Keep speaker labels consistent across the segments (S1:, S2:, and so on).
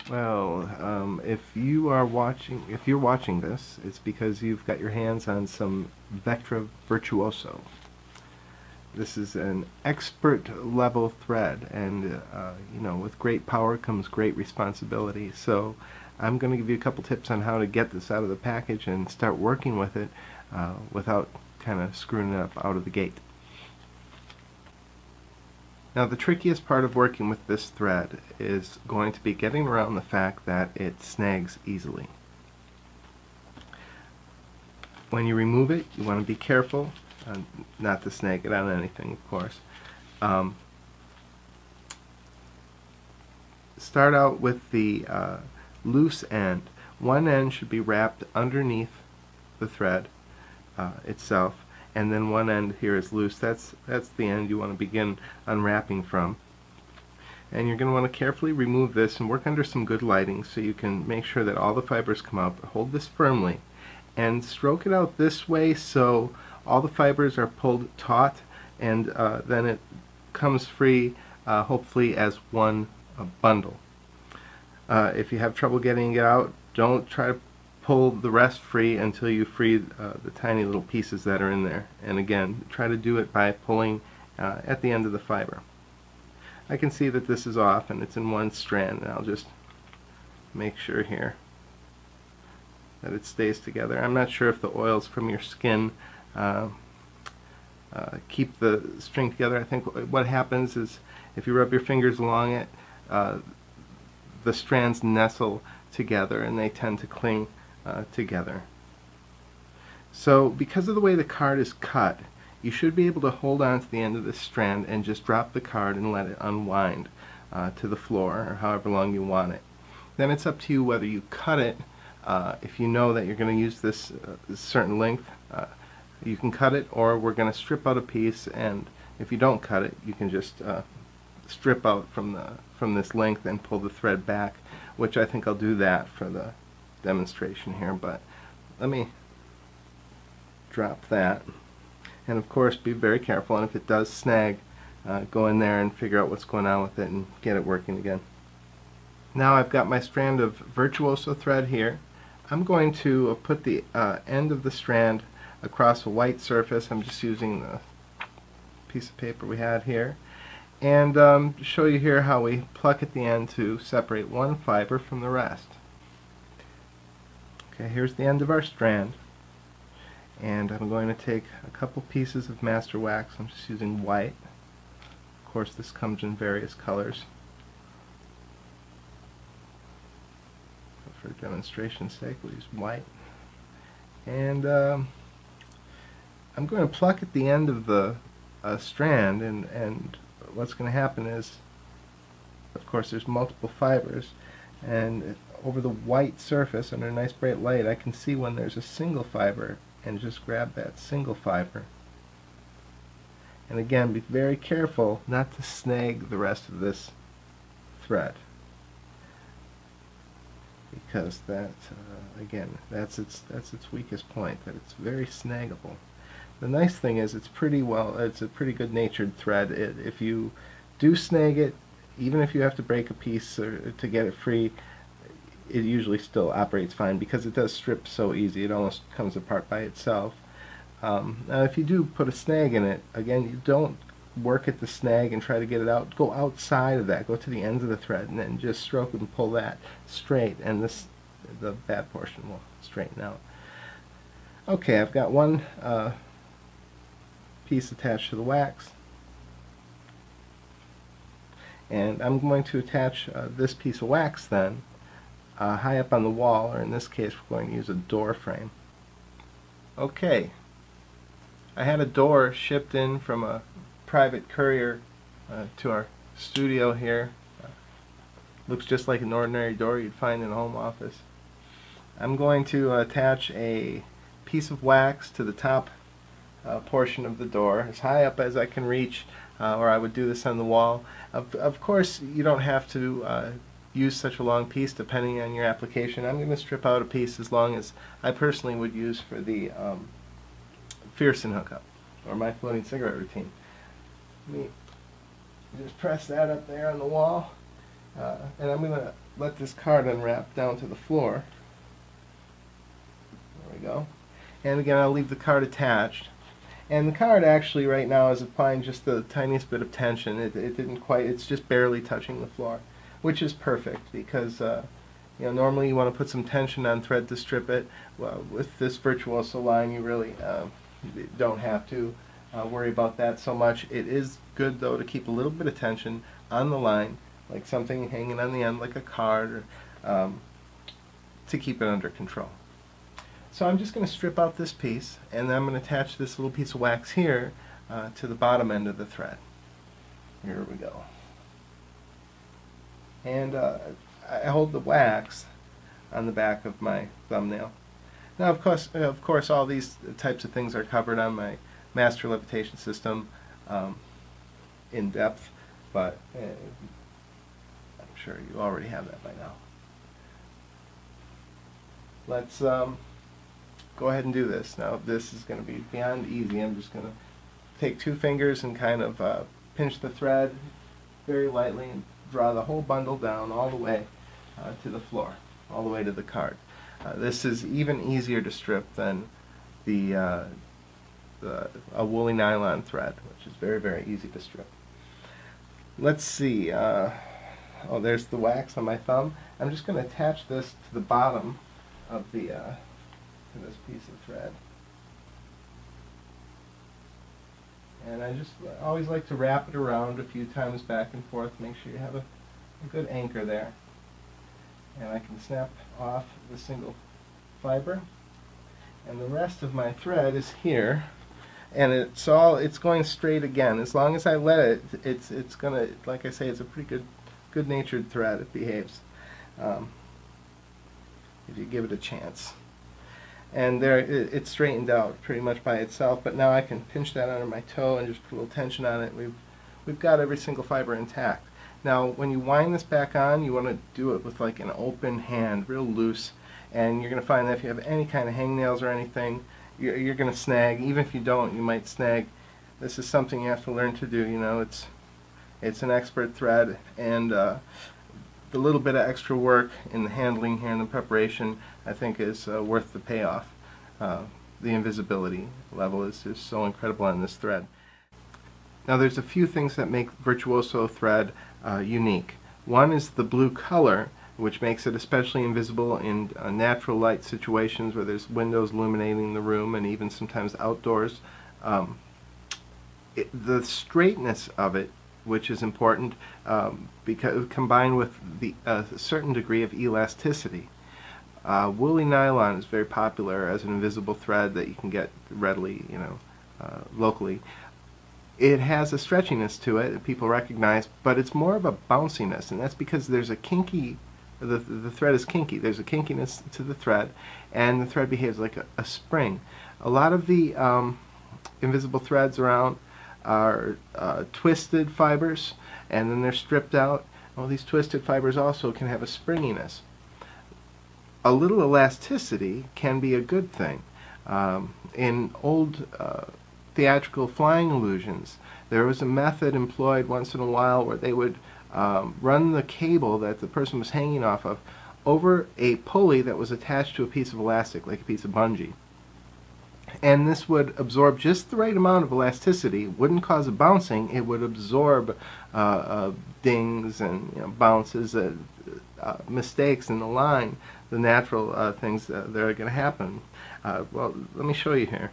S1: Well, if you're watching this, it's because you've got your hands on some Vectra Virtuoso. This is an expert level thread, and with great power comes great responsibility. So I'm going to give you a couple tips on how to get this out of the package and start working with it without kind of screwing it up out of the gate. Now, the trickiest part of working with this thread is going to be getting around the fact that it snags easily. When you remove it, you want to be careful not to snag it on anything, of course. Start out with the loose end. One end should be wrapped underneath the thread itself, and then one end here is loose. That's the end you want to begin unwrapping from. And you're going to want to carefully remove this and work under some good lighting so you can make sure that all the fibers come out. But hold this firmly and stroke it out this way so all the fibers are pulled taut, and then it comes free, hopefully as one bundle. If you have trouble getting it out, don't try to pull the rest free until you free the tiny little pieces that are in there. And again, try to do it by pulling at the end of the fiber. I can see that this is off and it's in one strand, and I'll just make sure here that it stays together. I'm not sure if the oils from your skin keep the string together. I think what happens is if you rub your fingers along it, the strands nestle together and they tend to cling together. So because of the way the card is cut, you should be able to hold on to the end of this strand and just drop the card and let it unwind to the floor, or however long you want it. Then it's up to you whether you cut it. If you know that you're going to use this certain length, you can cut it, or we're going to strip out a piece, and if you don't cut it, you can just strip out from this length and pull the thread back, which I think I'll do that for the demonstration here. But let me drop that, and of course be very careful, and if it does snag, go in there and figure out what's going on with it and get it working again. Now I've got my strand of Virtuoso thread here. I'm going to put the end of the strand across a white surface. I'm just using the piece of paper we had here, and show you here how we pluck at the end to separate one fiber from the rest. Okay, here's the end of our strand, and I'm going to take a couple pieces of master wax. I'm just using white. Of course, this comes in various colors. For demonstration's sake, we'll use white. And I'm going to pluck at the end of the strand, and what's going to happen is, of course, there's multiple fibers, and over the white surface under a nice bright light I can see when there's a single fiber, and just grab that single fiber. And again, be very careful not to snag the rest of this thread, because that again, that's its weakest point, that it's very snaggable. The nice thing is it's a pretty good natured thread. If you do snag it, even if you have to break a piece to get it free, it usually still operates fine because it does strip so easy. It almost comes apart by itself. Now if you do put a snag in it, again, you don't work at the snag and try to get it out. Go outside of that, go to the ends of the thread, and then just stroke it and pull that straight, and the bad portion will straighten out. Okay, I've got one piece attached to the wax, and I'm going to attach this piece of wax then high up on the wall, or in this case we're going to use a door frame. Okay, I had a door shipped in from a private courier to our studio here. Looks just like an ordinary door you'd find in a home office. I'm going to attach a piece of wax to the top portion of the door, as high up as I can reach, or I would do this on the wall. Of course, you don't have to use such a long piece depending on your application. I'm going to strip out a piece as long as I personally would use for the Fearson hookup, or my floating cigarette routine. Let me just press that up there on the wall, and I'm going to let this card unwrap down to the floor. There we go. And again, I'll leave the card attached. And the card actually right now is applying just the tiniest bit of tension. It didn't quite, it's just barely touching the floor, which is perfect because normally you want to put some tension on thread to strip it. Well, with this Virtuoso line, you really don't have to worry about that so much. It is good though to keep a little bit of tension on the line, like something hanging on the end like a card, or, to keep it under control. So I'm just going to strip out this piece, and then I'm going to attach this little piece of wax here to the bottom end of the thread. Here we go. And I hold the wax on the back of my thumbnail. Now, of course, all these types of things are covered on my Master Levitation System in depth, but I'm sure you already have that by now. Let's go ahead and do this. Now this is going to be beyond easy. I'm just going to take two fingers and kind of pinch the thread very lightly and draw the whole bundle down all the way to the floor, all the way to the card. This is even easier to strip than a woolly nylon thread, which is very, very easy to strip. Let's see. Oh, there's the wax on my thumb. I'm just going to attach this to the bottom of the to this piece of thread. And I just always like to wrap it around a few times back and forth, make sure you have a good anchor there. And I can snap off the single fiber. And the rest of my thread is here. And it's going straight again. As long as I let it, it's gonna, like I say, it's a pretty good-natured thread. It behaves if you give it a chance. And there, it's straightened out pretty much by itself. But now I can pinch that under my toe and just put a little tension on it. We've got every single fiber intact. Now, when you wind this back on, you want to do it with like an open hand, real loose. And you're going to find that if you have any kind of hangnails or anything, you're going to snag. Even if you don't, you might snag. This is something you have to learn to do. You know, it's an expert thread, and the little bit of extra work in the handling here and the preparation, I think, is worth the payoff. The invisibility level is just so incredible on this thread. Now, there's a few things that make Virtuoso thread unique. One is the blue color, which makes it especially invisible in natural light situations where there's windows illuminating the room, and even sometimes outdoors. The straightness of it, which is important, because combined with a certain degree of elasticity. Woolly nylon is very popular as an invisible thread that you can get readily, locally. It has a stretchiness to it that people recognize, but it's more of a bounciness, and that's because there's a the thread is kinky. There's a kinkiness to the thread, and the thread behaves like a spring. A lot of the invisible threads around are twisted fibers, and then they're stripped out. Well, these twisted fibers also can have a springiness. A little elasticity can be a good thing. In old theatrical flying illusions, there was a method employed once in a while where they would run the cable that the person was hanging off of over a pulley that was attached to a piece of elastic, like a piece of bungee. And this would absorb just the right amount of elasticity. It wouldn't cause a bouncing. It would absorb dings and bounces, mistakes in the line, the natural things that are going to happen. Well, let me show you here.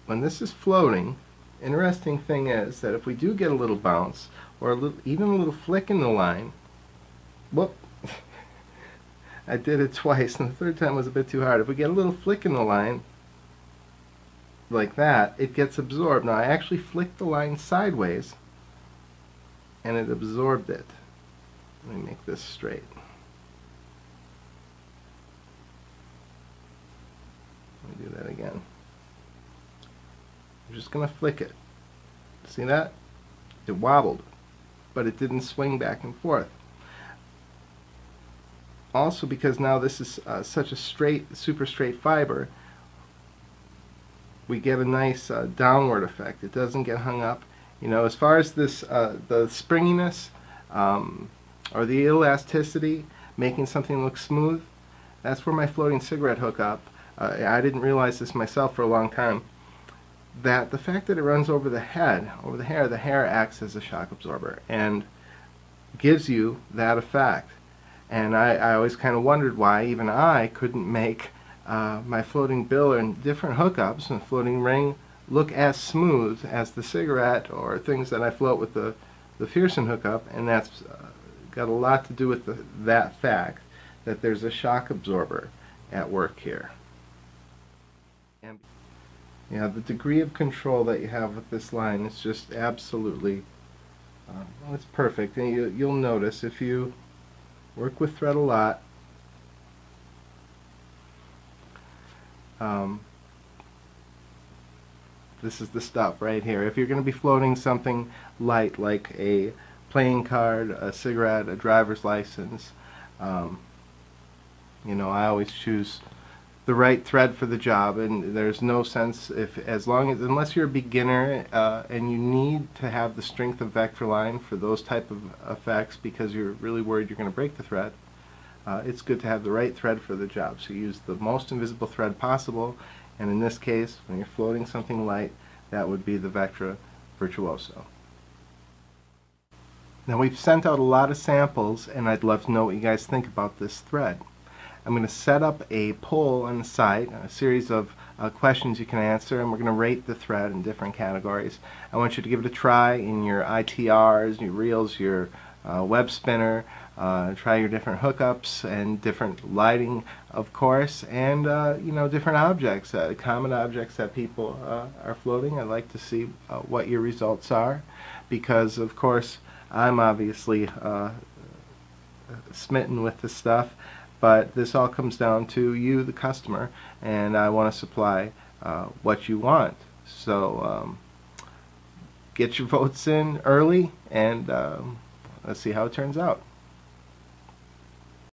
S1: When this is floating, interesting thing is that if we do get a little bounce, or even a little flick in the line, whoop, I did it twice, and the third time was a bit too hard. If we get a little flick in the line, like that, it gets absorbed. Now I actually flicked the line sideways, and it absorbed it. Let me make this straight. Let me do that again. I'm just going to flick it. See that? It wobbled, but it didn't swing back and forth. Also, because now this is such a straight, super straight fiber, we get a nice downward effect. It doesn't get hung up. You know, as far as this, the springiness, or the elasticity, making something look smooth. That's where my floating cigarette hookup, I didn't realize this myself for a long time, that the fact that it runs over the head, over the hair acts as a shock absorber and gives you that effect. And I always kind of wondered why even I couldn't make my floating bill and different hookups and floating ring look as smooth as the cigarette or things that I float with the Fearson hookup, and that's got a lot to do with that fact that there's a shock absorber at work here. And yeah, the degree of control that you have with this line is just absolutely, well, it's perfect. And you'll notice if you work with thread a lot, this is the stuff right here. If you're going to be floating something light like a playing card, a cigarette, a driver's license, you know, I always choose the right thread for the job, and there's no sense unless you're a beginner and you need to have the strength of Vectra line for those type of effects because you're really worried you're going to break the thread. It's good to have the right thread for the job. So use the most invisible thread possible, and in this case, when you're floating something light, that would be the Vectra Virtuoso. Now, we've sent out a lot of samples, and I'd love to know what you guys think about this thread. I'm going to set up a poll on the site, a series of questions you can answer, and we're going to rate the thread in different categories. I want you to give it a try in your ITRs, your reels, your web spinner, try your different hookups and different lighting, of course, and you know, different objects, common objects that people are floating. I'd like to see what your results are, because of course I'm obviously smitten with this stuff, but this all comes down to you, the customer, and I want to supply what you want. So get your votes in early, and let's see how it turns out.